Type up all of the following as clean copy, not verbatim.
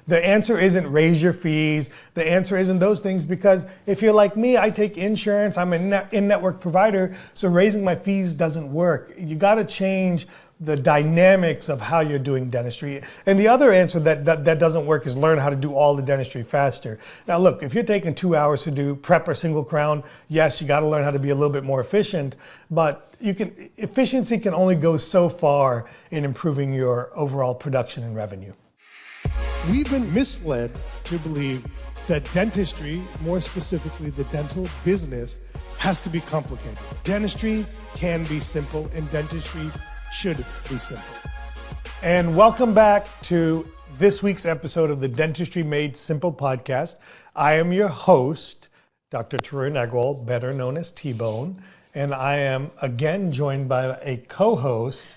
The answer isn't raise your fees. The answer isn't those things, because if you're like me, I take insurance, I'm an in-network provider, so raising my fees doesn't work. You gotta change the dynamics of how you're doing dentistry. And the other answer that doesn't work is learn how to do all the dentistry faster. Now look, if you're taking 2 hours to do prep or single crown, yes, you gotta learn how to be a little bit more efficient, but efficiency can only go so far in improving your overall production and revenue. We've been misled to believe that dentistry, more specifically the dental business, has to be complicated. Dentistry can be simple, and dentistry should be simple. And welcome back to this week's episode of the Dentistry Made Simple podcast. I am your host, Dr. Tarun Agarwal, better known as T-Bone, and I am again joined by a co-host,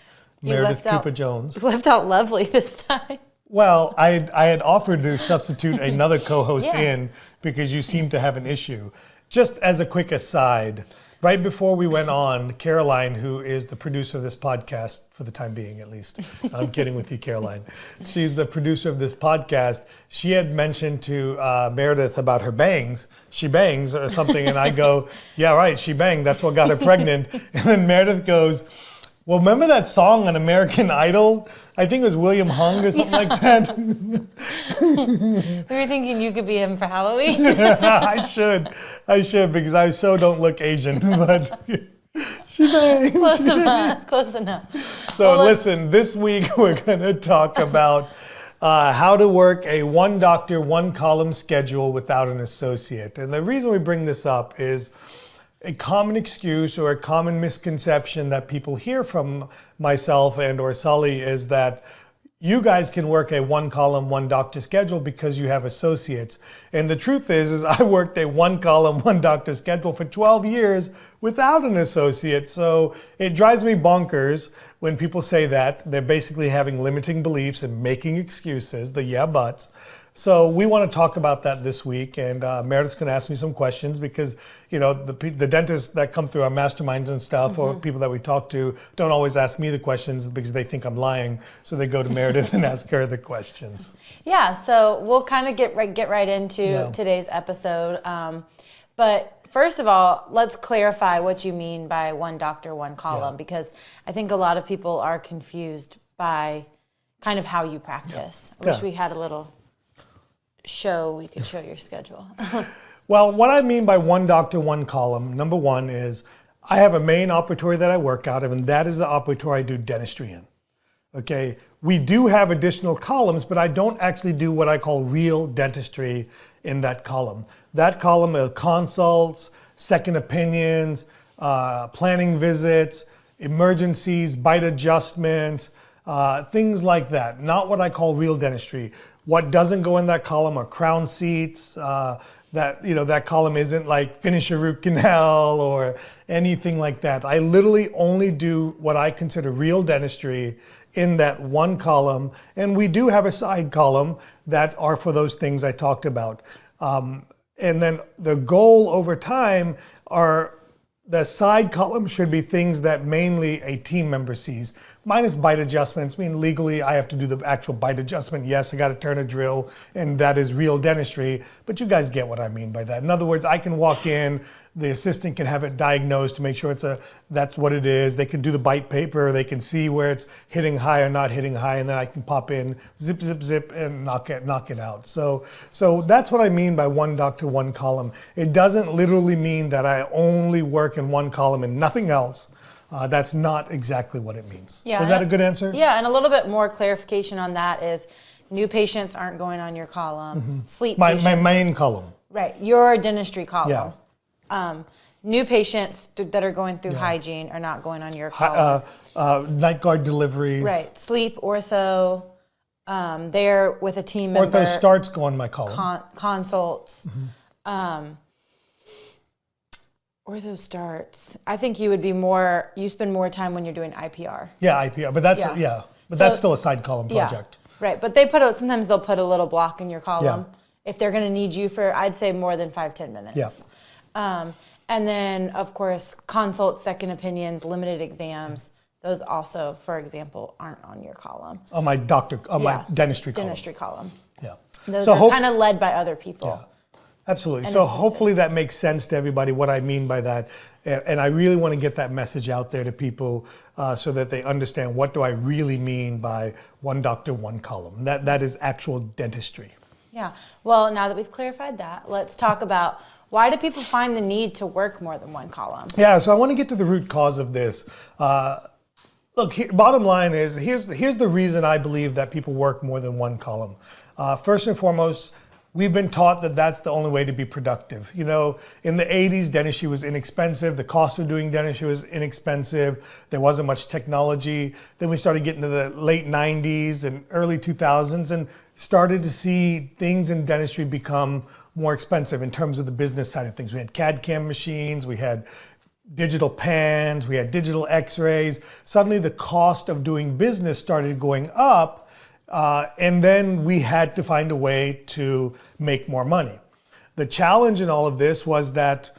Meredith Cooper-Jones. You left out lovely this time. Well, I had offered to substitute another co-host in because you seem to have an issue. Just as a quick aside, right before we went on, Caroline, who is the producer of this podcast, for the time being at least, I'm kidding with you, Caroline. She's the producer of this podcast. She had mentioned to Meredith about her bangs. She bangs or something, and I go, yeah, right, she banged. That's what got her pregnant. And then Meredith goes, well, remember that song on American Idol? I think it was William Hung or something like that. We were thinking you could be him for Halloween. I should, because I so don't look Asian, but she bangs. Close enough. So listen, this week we're gonna talk about how to work a one doctor, one column schedule without an associate. And the reason we bring this up is a common excuse or a common misconception that people hear from myself and or Sully is that you guys can work a one column, one doctor schedule because you have associates. And the truth is I worked a one column, one doctor schedule for 12 years without an associate. So it drives me bonkers when people say that. They're basically having limiting beliefs and making excuses, the yeah buts. So we want to talk about that this week, and Meredith's going to ask me some questions because, you know, the dentists that come through our masterminds and stuff, or people that we talk to, don't always ask me the questions because they think I'm lying. So they go to Meredith and ask her the questions. Yeah, so we'll kind of get right into today's episode. But first of all, let's clarify what you mean by one doctor, one column, because I think a lot of people are confused by kind of how you practice. I wish we had a little we could show your schedule. Well, what I mean by one doctor, one column, number one is I have a main operatory that I work out of, and that is the operatory I do dentistry in. Okay, we do have additional columns, but I don't actually do what I call real dentistry in that column. That column are consults, second opinions, planning visits, emergencies, bite adjustments, things like that. Not what I call real dentistry. What doesn't go in that column are crown seats. That column isn't like finish a root canal or anything like that. I literally only do what I consider real dentistry in that one column. And we do have a side column that are for those things I talked about. And then the goal over time are the side column should be things that mainly a team member sees. Minus bite adjustments. I mean, legally, I have to do the actual bite adjustment. Yes, I got to turn a drill, and that is real dentistry. But you guys get what I mean by that. In other words, I can walk in, the assistant can have it diagnosed to make sure that's what it is. They can do the bite paper. They can see where it's hitting high or not hitting high, and then I can pop in, zip, zip, zip, and knock it out. So that's what I mean by one doctor, one column. It doesn't literally mean that I only work in one column and nothing else. That's not exactly what it means. Yeah, was that a good answer? Yeah, and a little bit more clarification on that is new patients aren't going on your column. Sleep patients. My main column. Right, your dentistry column. Yeah. New patients that are going through hygiene are not going on your column. Night guard deliveries. Right, sleep, ortho, they're with a team member. Ortho starts go on my column. Consults. Ortho starts. I think you spend more time when you're doing IPR. Yeah, IPR, but that's that's still a side column project. Yeah, right, but sometimes they'll put a little block in your column if they're going to need you for, I'd say, more than 5-10 minutes. Yeah. And then, of course, consults, second opinions, limited exams. Those also, for example, aren't on your column. On my my dentistry column. Dentistry column. Yeah. Those are kind of led by other people. Yeah. Absolutely. So hopefully that makes sense to everybody, what I mean by that. And I really want to get that message out there to people so that they understand what do I really mean by one doctor, one column. That is actual dentistry. Yeah. Well, now that we've clarified that, let's talk about why do people find the need to work more than one column? Yeah, so I want to get to the root cause of this. Look, bottom line is, here's the reason I believe that people work more than one column. First and foremost, we've been taught that that's the only way to be productive. You know, in the 80s, dentistry was inexpensive. The cost of doing dentistry was inexpensive. There wasn't much technology. Then we started getting to the late 90s and early 2000s and started to see things in dentistry become more expensive in terms of the business side of things. We had CAD/CAM machines, we had digital pans, we had digital x-rays. Suddenly the cost of doing business started going up, and then we had to find a way to make more money. The challenge in all of this was that,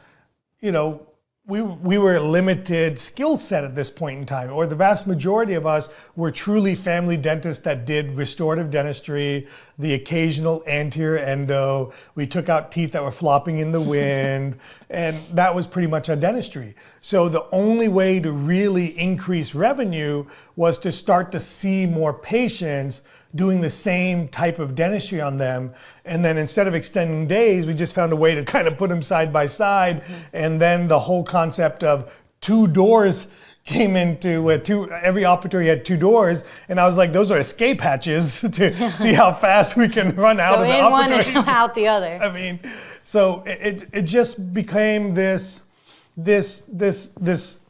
you know, we were a limited skill set at this point in time, or the vast majority of us were truly family dentists that did restorative dentistry, the occasional anterior endo. We took out teeth that were flopping in the wind, and that was pretty much our dentistry. So the only way to really increase revenue was to start to see more patients doing the same type of dentistry on them. And then instead of extending days, we just found a way to kind of put them side by side. Mm-hmm. And then the whole concept of 2 doors came into every operatory had 2 doors. And I was like, those are escape hatches to see how fast we can run out of the operatories. Go in one and out the other. I mean, so it just became this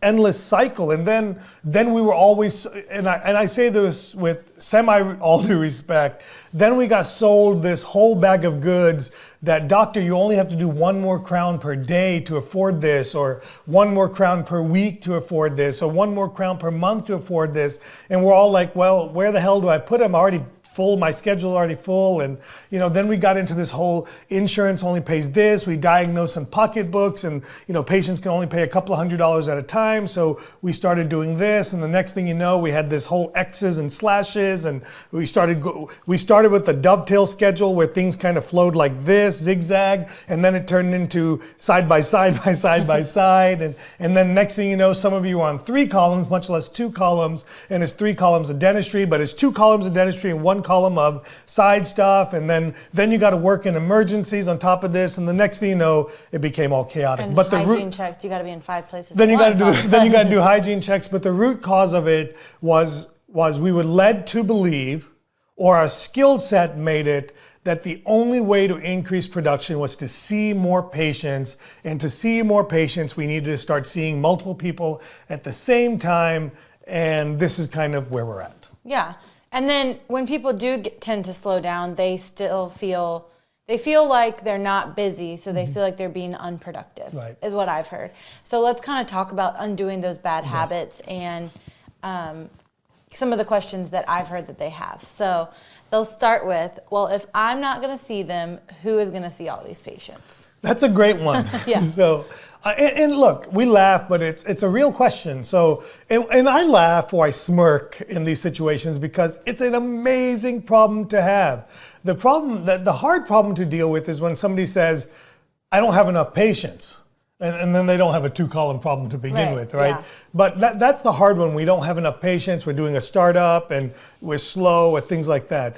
endless cycle. And then we were always, and I say this with all due respect, then we got sold this whole bag of goods that, doctor, you only have to do 1 more crown per day to afford this, or 1 more crown per week to afford this, or 1 more crown per month to afford this. And we're all like, well, where the hell do I put them? Already full, my schedule's already full. And you know, then we got into this whole insurance only pays this. We diagnosed some pocketbooks, and you know, patients can only pay a couple of $100s at a time. So we started doing this, and the next thing you know, we had this whole X's and slashes, and we started with the dovetail schedule where things kind of flowed like this, zigzag, and then it turned into side by side by side by side, and then next thing you know, some of you are on 3 columns, much less 2 columns, and it's 3 columns of dentistry, but it's 2 columns of dentistry and 1 column of side stuff, and then you got to work in emergencies on top of this, and the next thing you know, it became all chaotic. And but hygiene checks, you got to be in 5 places. Then you got to do hygiene checks. But the root cause of it was we were led to believe, or our skill set made it, that the only way to increase production was to see more patients, and to see more patients, we needed to start seeing multiple people at the same time, and this is kind of where we're at. Yeah. And then when people do tend to slow down, they still feel like they're not busy, so they feel like they're being unproductive, right, is what I've heard. So let's kind of talk about undoing those bad habits and some of the questions that I've heard that they have. So they'll start with, well, if I'm not going to see them, who is going to see all these patients? That's a great one. Yeah. So, and look, we laugh, but it's a real question. So, and I laugh or I smirk in these situations because it's an amazing problem to have. The hard problem to deal with is when somebody says, I don't have enough patients. And then they don't have a 2-column problem to begin with, right? Yeah. But that's the hard one. We don't have enough patients. We're doing a startup and we're slow or things like that.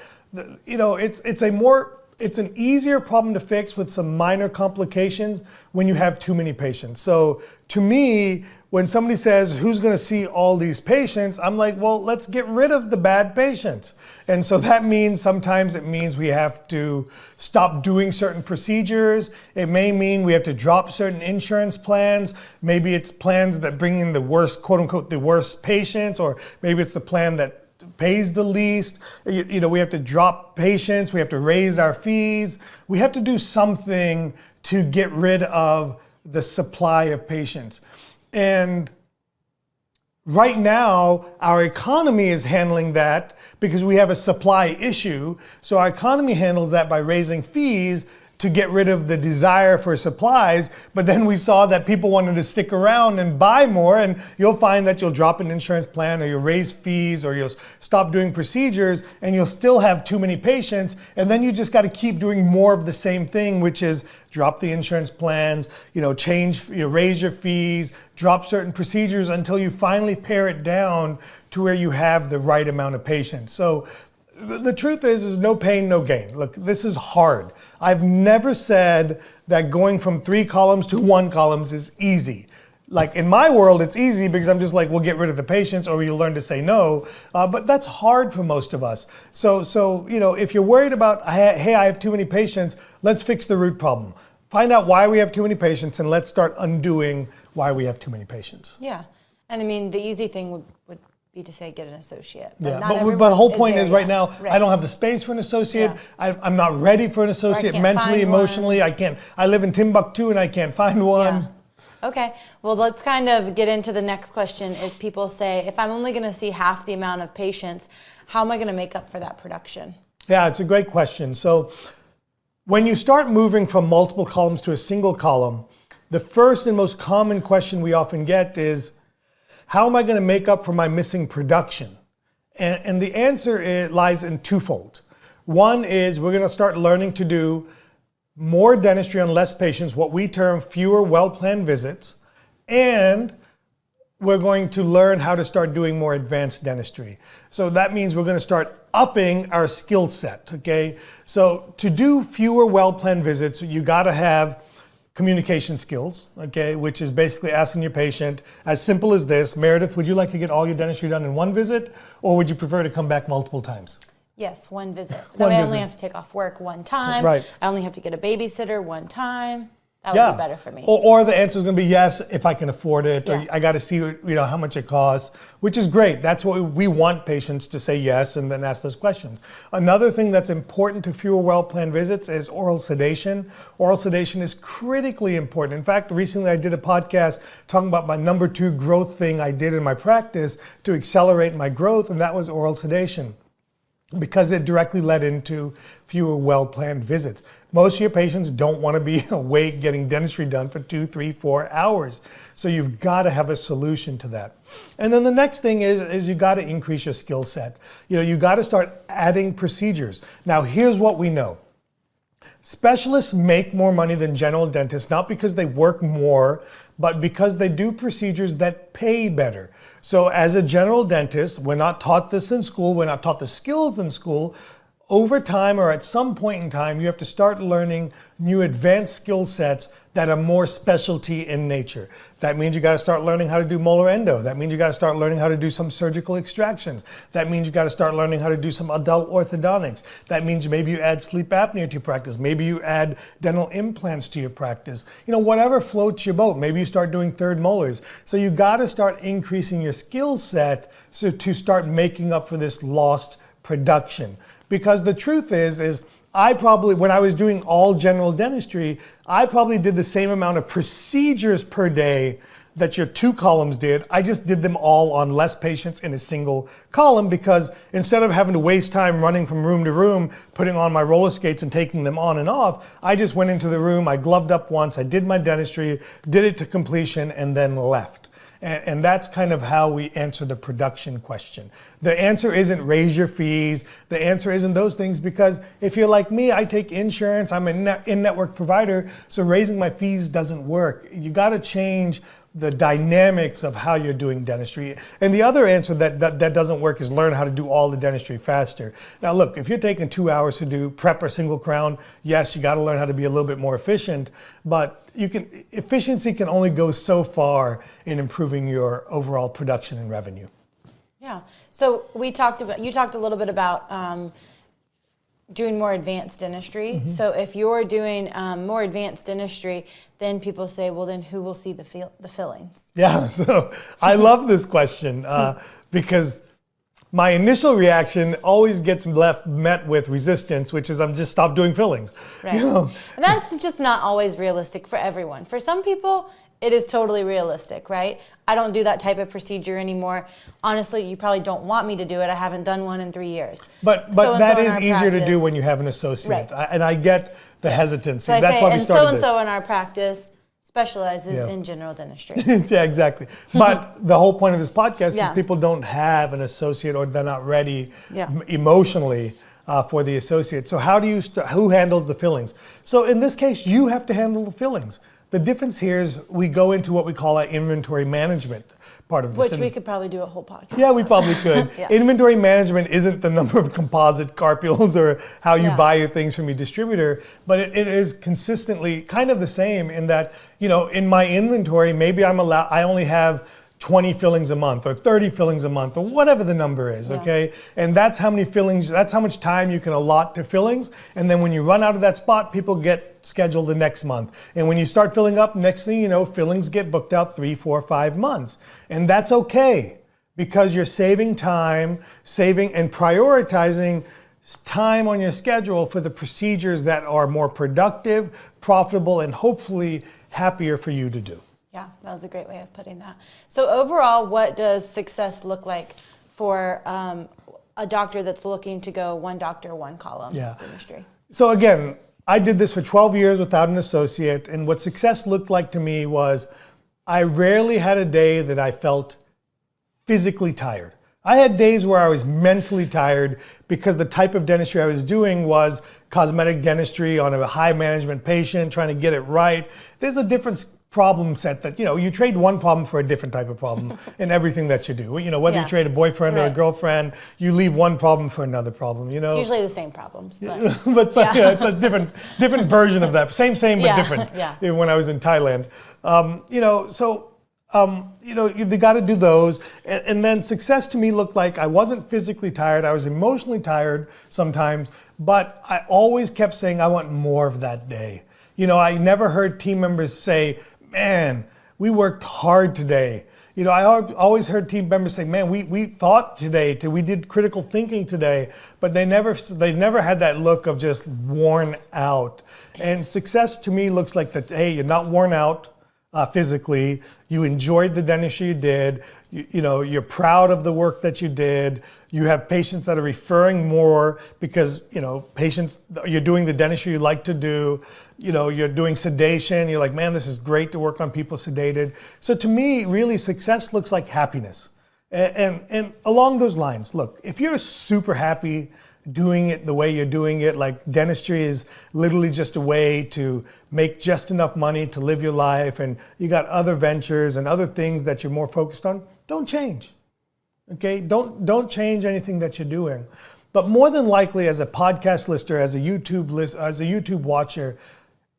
You know, it's an easier problem to fix with some minor complications when you have too many patients. So to me, when somebody says, who's going to see all these patients? I'm like, well, let's get rid of the bad patients. And so that means sometimes it means we have to stop doing certain procedures. It may mean we have to drop certain insurance plans. Maybe it's plans that bring in the worst, quote unquote, the worst patients, or maybe it's the plan that pays the least. You know, we have to drop patients. We have to raise our fees. We have to do something to get rid of the supply of patients. And right now, our economy is handling that because we have a supply issue. So our economy handles that by raising fees. to get rid of the desire for supplies, but then we saw that people wanted to stick around and buy more, and you'll find that you'll drop an insurance plan, or you'll raise fees, or you'll stop doing procedures, and you'll still have too many patients, and then you just got to keep doing more of the same thing, which is drop the insurance plans, raise your fees, drop certain procedures until you finally pare it down to where you have the right amount of patients. So the truth is no pain, no gain. Look, this is hard. I've never said that going from 3 columns to 1 column is easy. Like in my world, it's easy because I'm just like, we'll get rid of the patients, or you learn to say no. But that's hard for most of us. So if you're worried about, hey, I have too many patients, let's fix the root problem. Find out why we have too many patients, and let's start undoing why we have too many patients. Yeah, and I mean, the easy thing would be to say get an associate. But but the whole point is right now, I don't have the space for an associate. Yeah. I'm not ready for an associate mentally, emotionally. I live in Timbuktu and I can't find one. Yeah. Okay, well, let's kind of get into the next question. Is people say, if I'm only going to see half the amount of patients, how am I going to make up for that production? Yeah, it's a great question. So when you start moving from multiple columns to a single column, the first and most common question we often get is, how am I going to make up for my missing production? And the answer lies in twofold. One is we're going to start learning to do more dentistry on less patients, what we term fewer well-planned visits, and we're going to learn how to start doing more advanced dentistry. So that means we're going to start upping our skill set, okay? So to do fewer well-planned visits, you got to have communication skills, okay, which is basically asking your patient, as simple as this, Meredith, would you like to get all your dentistry done in one visit, or would you prefer to come back multiple times? Yes, one visit. That way I only have to take off work one time. Right. I only have to get a babysitter one time. That would be better for me. Or the answer is going to be yes, if I can afford it, or I got to see how much it costs, which is great. That's what we want patients to say yes and then ask those questions. Another thing that's important to fewer well-planned visits is oral sedation. Oral sedation is critically important. In fact, recently I did a podcast talking about my number 2 growth thing I did in my practice to accelerate my growth, and that was oral sedation, because it directly led into fewer well-planned visits. Most of your patients don't want to be awake getting dentistry done for 2, 3, 4 hours. So you've got to have a solution to that. And then the next thing is you got to increase your skill set. You got to start adding procedures. Now, here's what we know. Specialists make more money than general dentists, not because they work more, but because they do procedures that pay better. So as a general dentist, we're not taught this in school, we're not taught the skills in school. Over time, or at some point in time, you have to start learning new advanced skill sets that are more specialty in nature. That means you got to start learning how to do molar endo. That means you got to start learning how to do some surgical extractions. That means you got to start learning how to do some adult orthodontics. That means maybe you add sleep apnea to your practice. Maybe you add dental implants to your practice. Whatever floats your boat. Maybe you start doing third molars. So you got to start increasing your skill set to start making up for this lost production. Because the truth is I probably, when I was doing all general dentistry, I probably did the same amount of procedures per day that your 2 columns did. I just did them all on less patients in a single column, because instead of having to waste time running from room to room, putting on my roller skates and taking them on and off, I just went into the room, I gloved up once, I did my dentistry, did it to completion, and then left. And that's kind of how we answer the production question. The answer isn't raise your fees. The answer isn't those things, because if you're like me, I take insurance, I'm an in-network provider, so raising my fees doesn't work. You got to change the dynamics of how you're doing dentistry. And the other answer that doesn't work is learn how to do all the dentistry faster. Now look, if you're taking 2 hours to do prep or single crown, yes, you got to learn how to be a little bit more efficient, but efficiency can only go so far in improving your overall production and revenue. Yeah. So you talked a little bit about doing more advanced dentistry. Mm-hmm. So if you're doing more advanced dentistry, then people say, well, then who will see the fillings? Yeah, so I love this question because my initial reaction always gets met with resistance, which is I'm just stop doing fillings. Right. And that's just not always realistic for everyone. For some people, it is totally realistic, right? I don't do that type of procedure anymore. Honestly, you probably don't want me to do it. I haven't done one in 3 years. But that is easier to do when you have an associate. Right. And I get the hesitancy. So That's why we started this. So-and-so in our practice specializes in general dentistry. Yeah, exactly. But the whole point of this podcast is people don't have an associate, or they're not ready emotionally for the associate. So how do you who handles the fillings? So in this case, you have to handle the fillings. The difference here is we go into what we call our inventory management part of this. Which we could probably do a whole podcast. Yeah, we probably could. Inventory management isn't the number of composite carpules or how you buy your things from your distributor, but it is consistently kind of the same in that, you know, in my inventory, maybe I only have 20 fillings a month or 30 fillings a month or whatever the number is, okay? And that's how many fillings, that's how much time you can allot to fillings. And then when you run out of that spot, people get scheduled the next month. And when you start filling up, next thing you know, fillings get booked out 3, 4, 5 months. And that's okay because you're saving time, and prioritizing time on your schedule for the procedures that are more productive, profitable, and hopefully happier for you to do. Yeah, that was a great way of putting that. So overall, what does success look like for a doctor that's looking to go one doctor, one column dentistry? So again, I did this for 12 years without an associate, and what success looked like to me was I rarely had a day that I felt physically tired. I had days where I was mentally tired because the type of dentistry I was doing was cosmetic dentistry on a high management patient, trying to get it right. There's a different problem set that, you know, you trade one problem for a different type of problem in everything that you do. You know, whether you trade a boyfriend or a girlfriend, you leave one problem for another problem, you know. It's usually the same problems, but, it's a different version of that. Same, but different. When I was in Thailand. You know, you got to do those. And then success to me looked like I wasn't physically tired. I was emotionally tired sometimes, but I always kept saying, I want more of that day. You know, I never heard team members say, man, we worked hard today. You know, I always heard team members say, man, we thought today, we did critical thinking today, but they never had that look of just worn out. And success to me looks like that, hey, you're not worn out physically, you enjoyed the dentistry you did, you know, you're proud of the work that you did, you have patients that are referring more because, you know, you're doing the dentistry you like to do, you know, you're doing sedation, you're like, man, this is great to work on people sedated. So to me, really, success looks like happiness. And along those lines, look, if you're super happy doing it the way you're doing it, like dentistry is literally just a way to make just enough money to live your life, and you got other ventures and other things that you're more focused on, don't change. Okay, don't change anything that you're doing. But more than likely, as a podcast listener, as a YouTube watcher,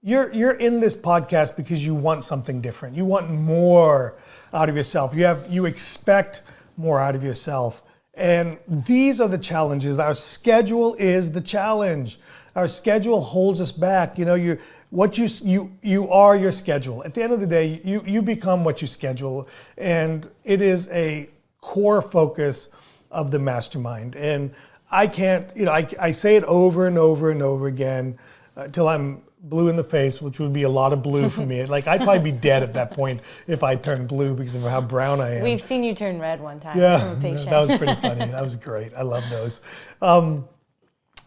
you're in this podcast because you want something different. You want more out of yourself. You expect more out of yourself. And these are the challenges. Our schedule is the challenge. Our schedule holds us back. You know, you are your schedule. At the end of the day, you become what you schedule, and it is a core focus of the mastermind. And I can't, you know, I say it over and over and over again till I'm blue in the face, which would be a lot of blue for me. Like, I'd probably be dead at that point if I turned blue because of how brown I am. We've seen you turn red one time from a patient. That was pretty funny. That was great. I love those.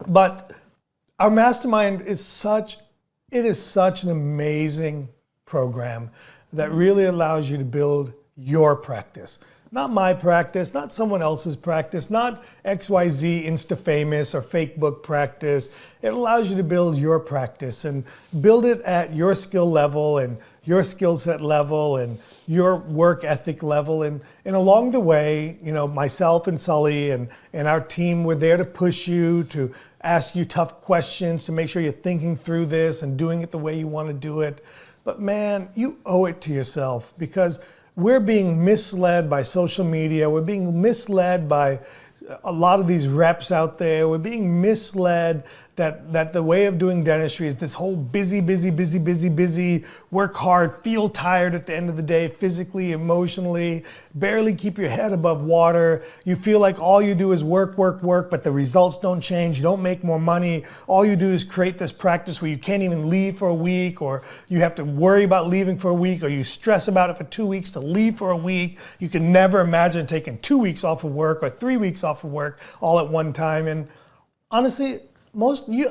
But our mastermind is such an amazing program that really allows you to build your practice. Not my practice, not someone else's practice, not XYZ Insta-famous or fake book practice. It allows you to build your practice and build it at your skill level and your skill set level and your work ethic level. And along the way, you know, myself and Sully and our team, we're there to push you, to ask you tough questions, to make sure you're thinking through this and doing it the way you want to do it. But man, you owe it to yourself, because we're being misled by social media. We're being misled by a lot of these reps out there. We're being misled that the way of doing dentistry is this whole busy, work hard, feel tired at the end of the day, physically, emotionally, barely keep your head above water. You feel like all you do is work, but the results don't change. You don't make more money. All you do is create this practice where you can't even leave for a week, or you have to worry about leaving for a week, or you stress about it for 2 weeks to leave for a week. You can never imagine taking 2 weeks off of work or 3 weeks off of work all at one time. And honestly,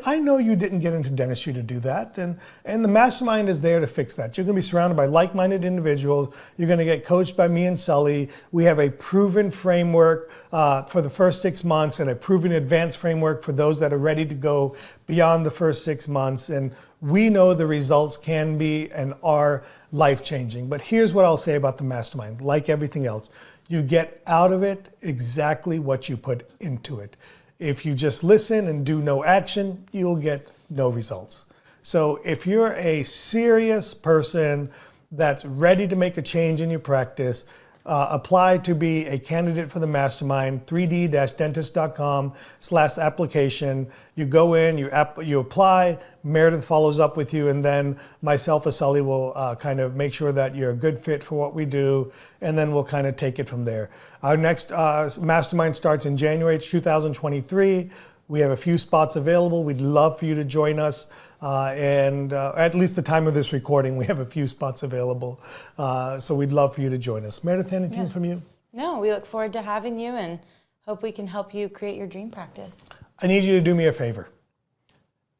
I know you didn't get into dentistry to do that, and the mastermind is there to fix that. You're going to be surrounded by like-minded individuals. You're going to get coached by me and Sully. We have a proven framework for the first 6 months, and a proven advanced framework for those that are ready to go beyond the first 6 months. And we know the results can be and are life-changing. But here's what I'll say about the mastermind. Like everything else, you get out of it exactly what you put into it. If you just listen and do no action, you'll get no results. So if you're a serious person that's ready to make a change in your practice, apply to be a candidate for the mastermind, 3d-dentist.com/application. You go in, you apply, Meredith follows up with you, and then myself or Sully will kind of make sure that you're a good fit for what we do, and then we'll kind of take it from there. Our next mastermind starts in January 2023. We have a few spots available. We'd love for you to join us. And at least the time of this recording, we have a few spots available. So we'd love for you to join us. Meredith, anything from you? No, we look forward to having you and hope we can help you create your dream practice. I need you to do me a favor.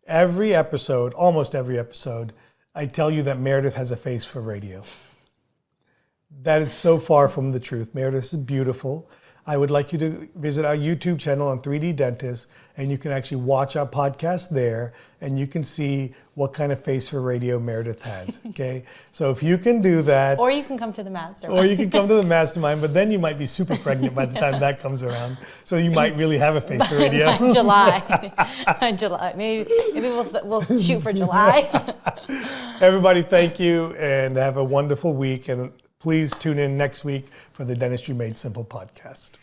Every episode, almost every episode, I tell you that Meredith has a face for radio. That is so far from the truth. Meredith is beautiful. I would like you to visit our YouTube channel on 3D Dentist, and you can actually watch our podcast there, and you can see what kind of face for radio Meredith has, okay? So if you can do that. Or you can come to the mastermind. Or you can come to the mastermind, but then you might be super pregnant by the time that comes around. So you might really have a face for radio. By July. July. Maybe we'll shoot for July. Everybody, thank you, and have a wonderful week. And please tune in next week for the Dentistry Made Simple podcast.